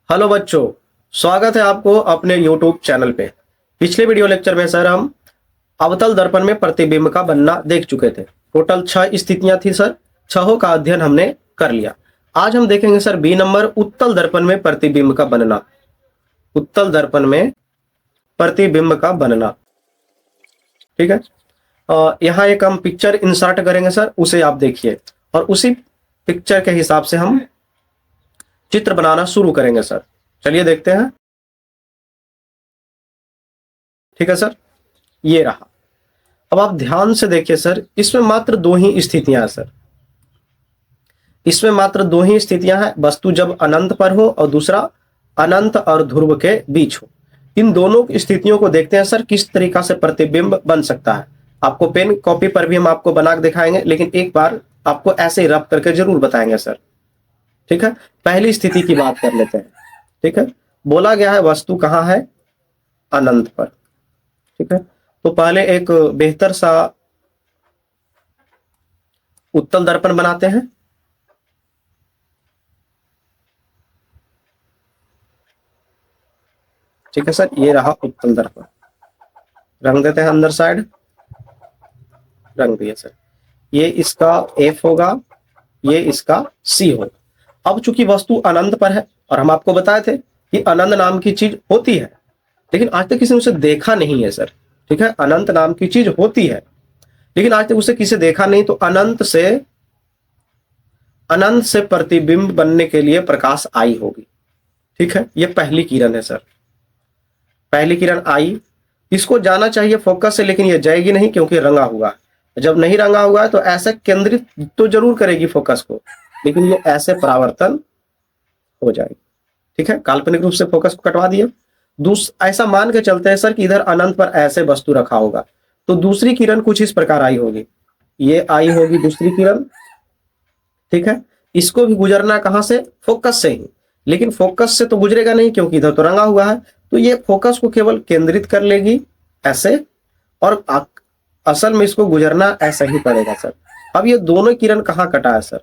Hello बच्चों, स्वागत है आपको अपने YouTube चैनल पे। पिछले वीडियो लेक्चर में सर हम अवतल दर्पण में प्रतिबिंब का बनना देख चुके थे। टोटल 6 स्थितियां थी सर, छहों का अध्ययन हमने कर लिया। आज हम देखेंगे सर बी नंबर उत्तल दर्पण में प्रतिबिंब का बनना। उत्तल दर्पण में प्रतिबिंब का बनना, ठीक है। यहाँ एक हम पिक्चर इंसर्ट करेंगे सर, उसे आप देखिए और उसी पिक्चर के हिसाब से हम चित्र बनाना शुरू करेंगे सर। चलिए देखते हैं। ठीक है सर, ये रहा। अब आप ध्यान से देखिए सर, इसमें मात्र दो ही स्थितियां हैं सर। इसमें मात्र दो ही स्थितियां हैं, वस्तु जब अनंत पर हो और दूसरा अनंत और ध्रुव के बीच हो। इन दोनों स्थितियों को देखते हैं सर, किस तरीका से प्रतिबिंब बन सकता है। आपको पेन कॉपी पर भी हम आपको बना के दिखाएंगे, लेकिन एक बार आपको ऐसे ही रफ करके जरूर बताएंगे सर। ठीक है, पहली स्थिति की बात कर लेते हैं। ठीक है, बोला गया है वस्तु कहाँ है? अनंत पर। ठीक है, तो पहले एक बेहतर सा उत्तल दर्पण बनाते हैं। ठीक है सर, ये रहा उत्तल दर्पण। रंग देते हैं अंदर साइड, रंग दिए सर। ये इसका F होगा, ये इसका C होगा। अब चूंकि वस्तु अनंत पर है और हम आपको बताए थे कि अनंत नाम की चीज होती है, लेकिन आज तक किसी ने उसे देखा नहीं है सर। ठीक है, अनंत नाम की चीज होती है लेकिन आज तक उसे किसी देखा नहीं। तो अनंत से प्रतिबिंब बनने के लिए प्रकाश आई होगी। ठीक है, ये पहली किरण है सर। पहली किरण आई, इसको जाना चाहिए फोकस से, लेकिन ये जाएगी नहीं क्योंकि रंगा हुआ है। जब नहीं रंगा हुआ है तो ऐसे केंद्रित तो जरूर करेगी फोकस को, लेकिन ये ऐसे परावर्तन हो जाएगी। ठीक है, काल्पनिक रूप से फोकस को कटवा दिया। ऐसा मान के चलते हैं सर कि इधर अनंत पर ऐसे वस्तु रखा होगा, तो दूसरी किरण कुछ इस प्रकार आई होगी। ये आई होगी दूसरी किरण। ठीक है, इसको भी गुजरना कहां से? फोकस से ही, लेकिन फोकस से तो गुजरेगा नहीं क्योंकि इधर तो रंगा हुआ है। तो ये फोकस को केवल केंद्रित कर लेगी ऐसे, और असल में इसको गुजरना ऐसा ही पड़ेगा सर। अब ये दोनों किरण कहाँ कटा है सर?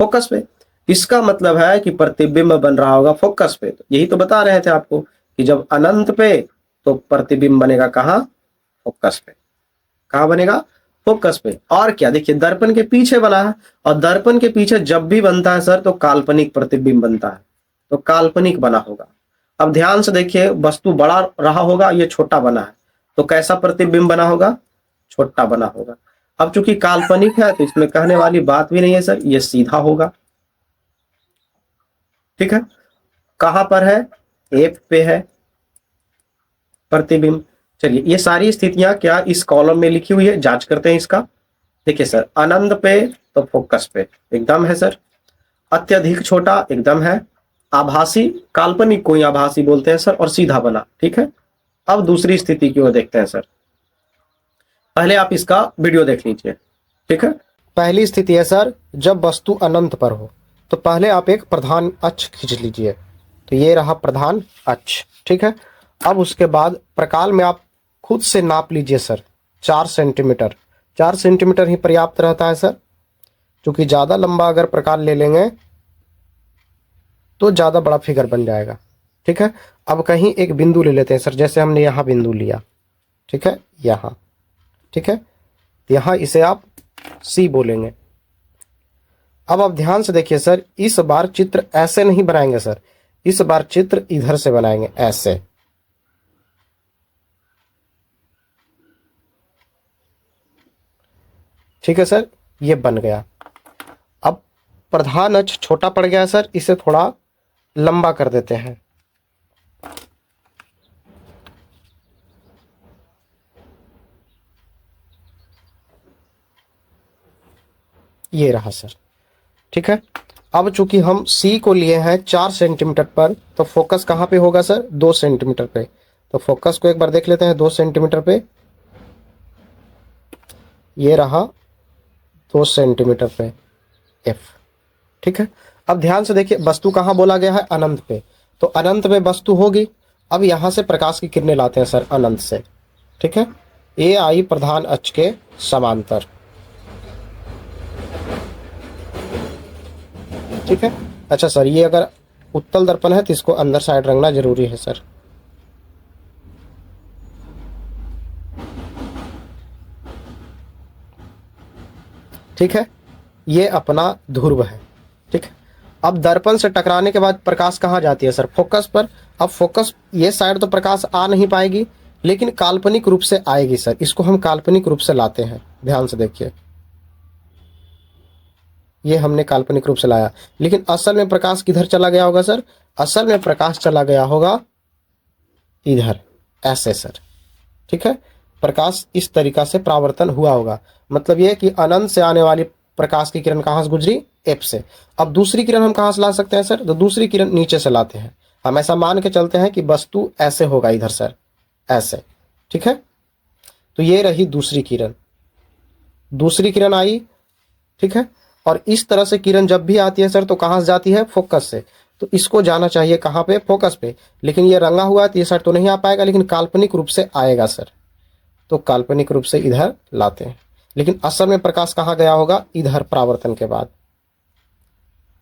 फोकस पे। इसका मतलब है कि प्रतिबिंब बन रहा होगा फोकस पे। तो यही तो बता रहे थे आपको कि जब अनंत पे तो प्रतिबिंब बनेगा कहाँ? फोकस पे। कहाँ बनेगा? फोकस पे। और क्या, देखिए दर्पण के पीछे बना है, और दर्पण के पीछे जब भी बनता है सर तो काल्पनिक प्रतिबिंब बनता है, तो काल्पनिक बना होगा। अब ध्यान से देखिए, वस्तु बड़ा रहा होगा, ये छोटा बना है, तो कैसा प्रतिबिंब बना होगा? छोटा बना होगा। अब चूंकि काल्पनिक है तो इसमें कहने वाली बात भी नहीं है सर, ये सीधा होगा। ठीक है, कहां पर है? एफ पे है प्रतिबिंब। चलिए, ये सारी स्थितियां क्या इस कॉलम में लिखी हुई है, जांच करते हैं इसका। देखिए सर, अनंत पे तो फोकस पे एकदम है सर, अत्यधिक छोटा एकदम है, आभासी काल्पनिक को ही आभासी बोलते हैं सर, और सीधा बना। ठीक है, अब दूसरी स्थिति की ओर देखते हैं सर। पहले आप इसका वीडियो देख लीजिए। ठीक है, पहली स्थिति है सर, जब वस्तु अनंत पर हो। तो पहले आप एक प्रधान अक्ष खींच लीजिए, तो ये रहा प्रधान अक्ष। ठीक है, अब उसके बाद प्रकाल में आप खुद से नाप लीजिए सर, 4 सेंटीमीटर। 4 सेंटीमीटर ही पर्याप्त रहता है सर, क्योंकि ज़्यादा लंबा अगर प्रकाल ले लेंगे तो ज़्यादा बड़ा फिगर बन जाएगा। ठीक है, अब कहीं एक बिंदु ले लेते हैं सर, जैसे हमने यहाँ बिंदु लिया। ठीक है, यहाँ। ठीक है, यहाँ इसे आप C बोलेंगे। अब आप ध्यान से देखिए सर, इस बार चित्र ऐसे नहीं बनाएंगे सर, इस बार चित्र इधर से बनाएंगे, ऐसे। ठीक है सर, ये बन गया। अब प्रधान अक्ष छोटा पड़ गया सर, इसे थोड़ा लंबा कर देते हैं। ये रहा सर। ठीक है, अब चूंकि हम C को लिए हैं 4 सेंटीमीटर पर, तो फोकस कहाँ पे होगा सर? 2 सेंटीमीटर पे। तो फोकस को एक बार देख लेते हैं 2 सेंटीमीटर पे। ये रहा 2 सेंटीमीटर पे F। ठीक है, अब ध्यान से देखिए, वस्तु कहाँ बोला गया है? अनंत पे। तो अनंत में वस्तु होगी। अब यहाँ से प्रकाश की किरणें लाते हैं सर अनंत से। ठीक है, ये आई प्रधान अक्ष के समांतर। ठीक है, अच्छा सर, ये अगर उत्तल दर्पण है तो इसको अंदर साइड रंगना जरूरी है सर। ठीक है, ये अपना ध्रुव है। ठीक है, अब दर्पण से टकराने के बाद प्रकाश कहाँ जाती है सर? फोकस पर। अब फोकस ये साइड तो प्रकाश आ नहीं पाएगी, लेकिन काल्पनिक रूप से आएगी सर। इसको हम काल्पनिक रूप से लाते हैं, ध्यान से देखिए, ये हमने काल्पनिक रूप से लाया, लेकिन असल में प्रकाश किधर चला गया होगा सर? असल में प्रकाश चला गया होगा इधर, ऐसे सर। ठीक है, प्रकाश इस तरीका से परावर्तन हुआ होगा, मतलब ये कि अनंत से आने वाली प्रकाश की किरण कहाँ से गुजरी? एफ से। अब दूसरी किरण हम कहाँ से ला सकते हैं सर? तो दूसरी किरण नीचे से लाते हैं। हम ऐसा मान के चलते हैं कि वस्तु ऐसे होगा इधर सर, ऐसे। ठीक है, तो ये रही दूसरी किरण। दूसरी किरण आई, ठीक है, और इस तरह से किरण जब भी आती है सर तो कहाँ से जाती है? फोकस से। तो इसको जाना चाहिए कहाँ पे? फोकस पे। लेकिन ये रंगा हुआ है तो ये साइड तो नहीं आ पाएगा, लेकिन काल्पनिक रूप से आएगा सर। तो काल्पनिक रूप से इधर लाते हैं, लेकिन असल में प्रकाश कहाँ गया होगा? इधर, परावर्तन के बाद।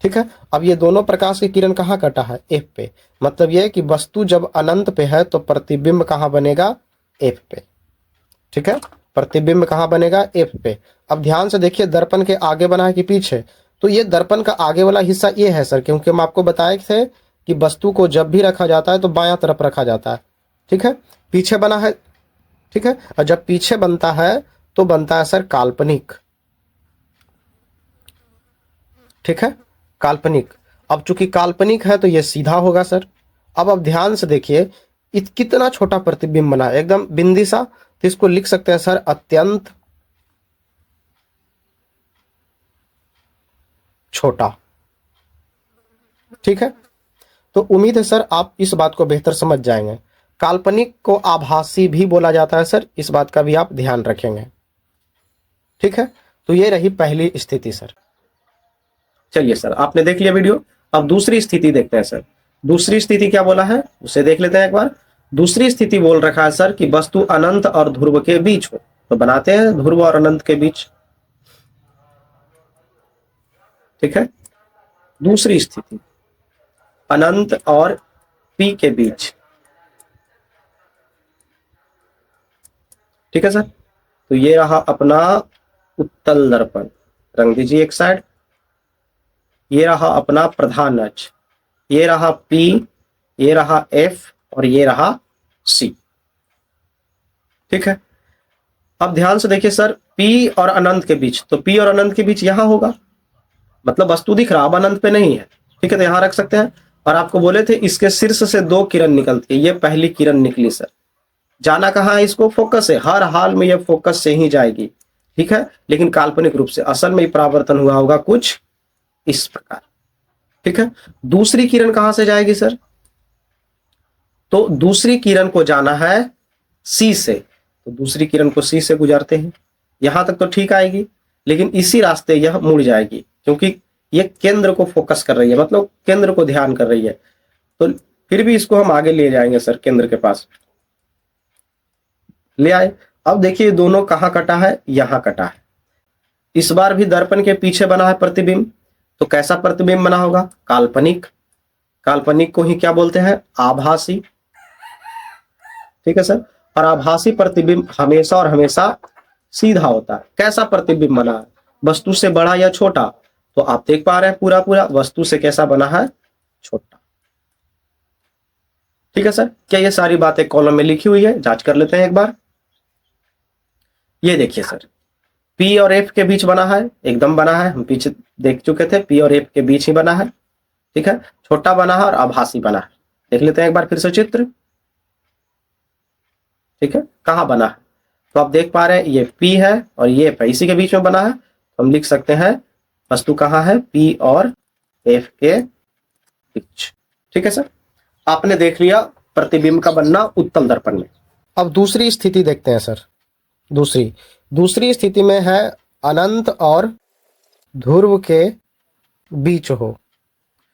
ठीक है, अब ये दोनों प्रकाश की किरण कहाँ कटा है? एफ पे। मतलब ये कि वस्तु जब अनंत पे है तो प्रतिबिंब कहाँ बनेगा? एफ पे। ठीक है, प्रतिबिंब कहाँ बनेगा? एफ पे। अब ध्यान से देखिए, दर्पण के आगे बना है कि पीछे? तो ये दर्पण का आगे वाला हिस्सा ये है सर, क्योंकि हम आपको बताए थे कि वस्तु को जब भी रखा जाता है तो बायां तरफ रखा जाता है। ठीक है, पीछे बना है। ठीक है, और जब पीछे बनता है तो बनता है सर काल्पनिक। ठीक है, काल्पनिक। अब चूंकि काल्पनिक है तो ये सीधा होगा सर। अब ध्यान से देखिए, कितना छोटा प्रतिबिंब बना है, एकदम बिंदी सा। तो इसको लिख सकते हैं सर अत्यंत छोटा। ठीक है, तो उम्मीद है सर आप इस बात को बेहतर समझ जाएंगे। काल्पनिक को आभासी भी बोला जाता है सर, इस बात का भी आप ध्यान रखेंगे। ठीक है, तो ये रही पहली स्थिति सर। चलिए सर, आपने देख लिया वीडियो। अब दूसरी स्थिति देखते हैं सर। दूसरी स्थिति क्या बोला है उसे देख लेते हैं एक बार। दूसरी स्थिति बोल रखा है सर कि वस्तु अनंत और ध्रुव के बीच हो। तो बनाते हैं ध्रुव और अनंत के बीच। ठीक है, दूसरी स्थिति अनंत और पी के बीच। ठीक है सर, तो ये रहा अपना उत्तल दर्पण, रंग दीजिए एक साइड। ये रहा अपना प्रधान अक्ष, ये रहा पी, ये रहा एफ और ये रहा सी। ठीक है, अब ध्यान से देखिए सर, पी और अनंत के बीच, तो पी और अनंत के बीच यहां होगा, मतलब वस्तु दिख रहा, अब अनंत पे नहीं है। ठीक है, तो यहां रख सकते हैं। और आपको बोले थे इसके शीर्ष से दो किरण निकलती है, ये पहली किरण निकली सर। जाना कहाँ है? इसको फोकस से, हर हाल में ये फोकस से ही जाएगी। ठीक है, लेकिन काल्पनिक रूप से, असल में परावर्तन हुआ होगा कुछ इस प्रकार। ठीक है, दूसरी किरण कहां से जाएगी सर? तो दूसरी किरण को जाना है सी से, तो दूसरी किरण को सी से गुजारते हैं। यहां तक तो ठीक आएगी, लेकिन इसी रास्ते यह मुड़ जाएगी, क्योंकि ये केंद्र को फोकस कर रही है, मतलब केंद्र को ध्यान कर रही है। तो फिर भी इसको हम आगे ले जाएंगे सर, केंद्र के पास ले आए। अब देखिए दोनों कहां कटा है? यहां कटा है। इस बार भी दर्पण के पीछे बना है प्रतिबिंब, तो कैसा प्रतिबिंब बना होगा? काल्पनिक। काल्पनिक को ही क्या बोलते हैं? आभासी। ठीक है सर, और आभासी प्रतिबिंब हमेशा और हमेशा सीधा होता है। कैसा प्रतिबिंब बना है? वस्तु से बड़ा या छोटा? तो आप देख पा रहे हैं पूरा पूरा वस्तु से कैसा बना है? छोटा। ठीक है सर, क्या ये सारी बातें कॉलम में लिखी हुई है? जांच कर लेते हैं एक बार। ये देखिए सर, पी और एफ के बीच बना है, एकदम बना है, हम पीछे देख चुके थे, पी और एफ के बीच ही बना है। ठीक है, छोटा बना है और आभासी बना है। देख लेते हैं एक बार फिर से चित्र। ठीक है, कहां बना है? तो आप देख पा रहे हैं ये पी है और ये एफ है, इसी के बीच में बना है। तो हम लिख सकते हैं वस्तु कहां है? पी और एफ के बीच। ठीक है सर, आपने देख लिया प्रतिबिंब का बनना उत्तल दर्पण में। अब दूसरी स्थिति देखते हैं सर। दूसरी स्थिति में है अनंत और ध्रुव के बीच हो।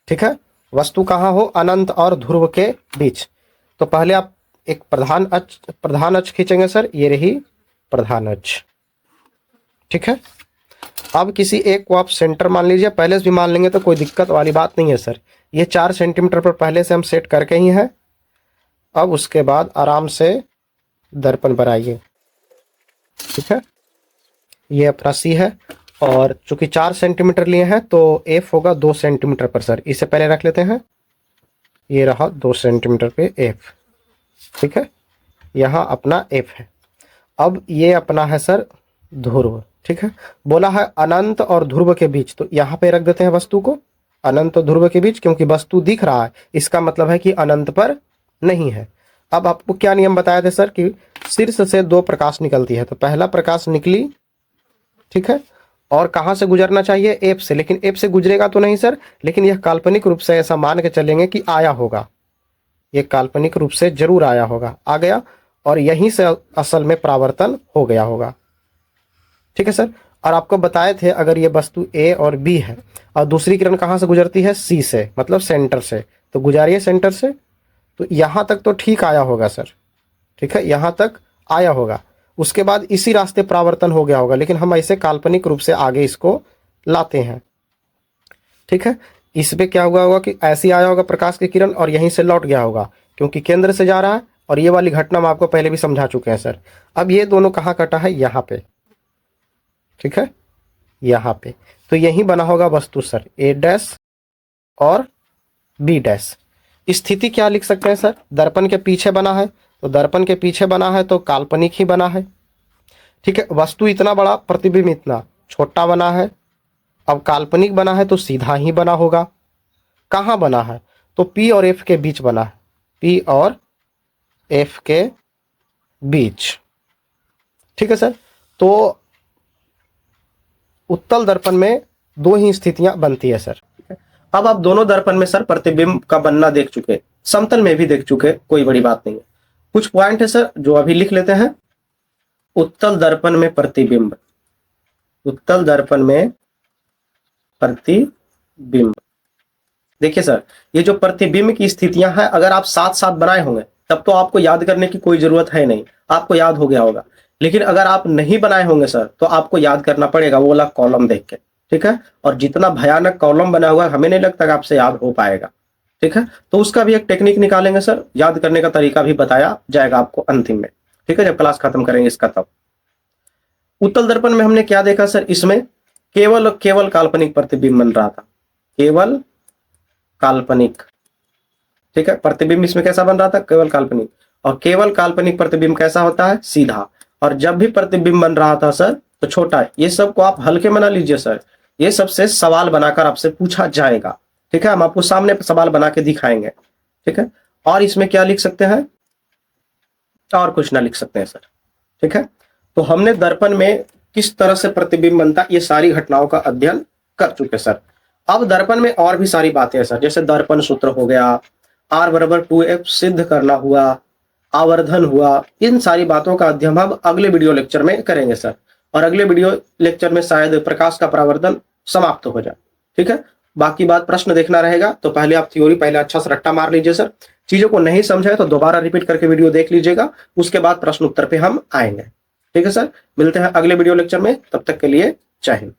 ठीक है, वस्तु कहाँ हो? अनंत और ध्रुव के बीच। तो पहले आप एक प्रधान अक्ष खींचेंगे सर, ये रही प्रधान अक्ष। ठीक है, अब किसी एक को आप सेंटर मान लीजिए, पहले से भी मान लेंगे तो कोई दिक्कत वाली बात नहीं है सर। ये 4 सेंटीमीटर पर पहले से हम सेट करके ही हैं। अब उसके बाद आराम से दर्पण बनाइए, ठीक है। ये अपना सी है, और चूंकि 4 सेंटीमीटर लिए हैं तो एफ होगा 2 सेंटीमीटर पर सर। इसे पहले रख लेते हैं, ये रहा 2 सेंटीमीटर पे एफ, ठीक है। यहाँ अपना एफ है। अब ये अपना है सर ध्रुव, ठीक है। बोला है अनंत और ध्रुव के बीच, तो यहाँ पे रख देते हैं वस्तु को अनंत और ध्रुव के बीच, क्योंकि वस्तु दिख रहा है, इसका मतलब है कि अनंत पर नहीं है। अब आपको क्या नियम बताए थे सर कि शीर्ष से 2 प्रकाश निकलती है, तो पहला प्रकाश निकली, ठीक है, और कहाँ से गुजरना चाहिए, एफ से। लेकिन एफ से गुजरेगा तो नहीं सर, लेकिन यह काल्पनिक रूप से ऐसा मान के चलेंगे कि आया होगा, ये काल्पनिक रूप से जरूर आया होगा, आ गया, और यहीं से असल में परावर्तन हो गया होगा, ठीक है सर। और आपको बताए थे अगर ये वस्तु ए और बी है और दूसरी किरण कहाँ से गुजरती है, सी से, मतलब सेंटर से, तो गुजारिए सेंटर से, तो यहाँ तक तो ठीक आया होगा सर, ठीक है, यहाँ तक आया होगा। उसके बाद इसी रास्ते परावर्तन हो गया होगा, लेकिन हम ऐसे काल्पनिक रूप से आगे इसको लाते हैं, ठीक है। इस पे क्या हुआ होगा कि ऐसे आया होगा प्रकाश की किरण और यहीं से लौट गया होगा, क्योंकि केंद्र से जा रहा है, और ये वाली घटना हम आपको पहले भी समझा चुके हैं सर। अब ये दोनों कहाँ कटा है, यहाँ पे, ठीक है, यहाँ पे, तो यही बना होगा वस्तु सर ए डैश और बी डैश। स्थिति क्या लिख सकते हैं सर, दर्पण के पीछे बना है, तो दर्पण के पीछे बना है तो काल्पनिक ही बना है, ठीक है। वस्तु इतना बड़ा, प्रतिबिंब इतना छोटा बना है। अब काल्पनिक बना है तो सीधा ही बना होगा। कहाँ बना है, तो पी और एफ के बीच बना है, पी और एफ के बीच, ठीक है सर। तो उत्तल दर्पण में 2 ही स्थितियां बनती है सर। अब आप दोनों दर्पण में सर प्रतिबिंब का बनना देख चुके, समतल में भी देख चुके, कोई बड़ी बात नहीं है। कुछ पॉइंट है सर जो अभी लिख लेते हैं। उत्तल दर्पण में प्रतिबिंब, उत्तल दर्पण में प्रतिबिंब, देखिए सर, ये जो प्रतिबिंब की स्थितियां हैं, अगर आप साथ साथ बनाए होंगे तब तो आपको याद करने की कोई जरूरत है नहीं, आपको याद हो गया होगा। लेकिन अगर आप नहीं बनाए होंगे सर तो आपको याद करना पड़ेगा वो वाला कॉलम देख के, ठीक है। और जितना भयानक कॉलम बना हुआ है हमें नहीं लगता कि आपसे याद हो पाएगा, ठीक है। तो उसका भी एक टेक्निक निकालेंगे सर, याद करने का तरीका भी बताया जाएगा आपको अंतिम में, ठीक है, जब क्लास खत्म करेंगे इसका तब। उत्तल दर्पण में हमने क्या देखा सर, इसमें केवल काल्पनिक प्रतिबिंब बन रहा था, केवल काल्पनिक, ठीक है। प्रतिबिंब इसमें कैसा बन रहा था, केवल काल्पनिक। और केवल काल्पनिक प्रतिबिंब कैसा होता है, सीधा। और जब भी प्रतिबिंब बन रहा था सर तो छोटा है। ये सब को आप हल्के में ना लीजिए सर, ये सबसे सवाल बनाकर आपसे पूछा जाएगा, ठीक है। हम आपको सामने सवाल बना के दिखाएंगे, ठीक है। और इसमें क्या लिख सकते हैं, और कुछ ना लिख सकते हैं सर, ठीक है। तो हमने दर्पण में किस तरह से प्रतिबिंब बनता ये सारी घटनाओं का अध्ययन कर चुके सर। अब दर्पण में और भी सारी बातें हैं सर, जैसे दर्पण सूत्र हो गया, R बराबर 2F सिद्ध करना हुआ, आवर्धन हुआ, इन सारी बातों का अध्ययन हम अगले वीडियो लेक्चर में करेंगे सर। और अगले वीडियो लेक्चर में शायद प्रकाश का परावर्तन समाप्त हो जाए, ठीक है। बाकी बात प्रश्न देखना रहेगा, तो पहले आप थ्योरी पहले अच्छा से रट्टा मार लीजिए सर। चीजों को नहीं समझे तो दोबारा रिपीट करके वीडियो देख लीजिएगा, उसके बाद प्रश्न उत्तर पे हम आएंगे, ठीक है सर। मिलते हैं अगले वीडियो लेक्चर में, तब तक के लिए जय हिंद।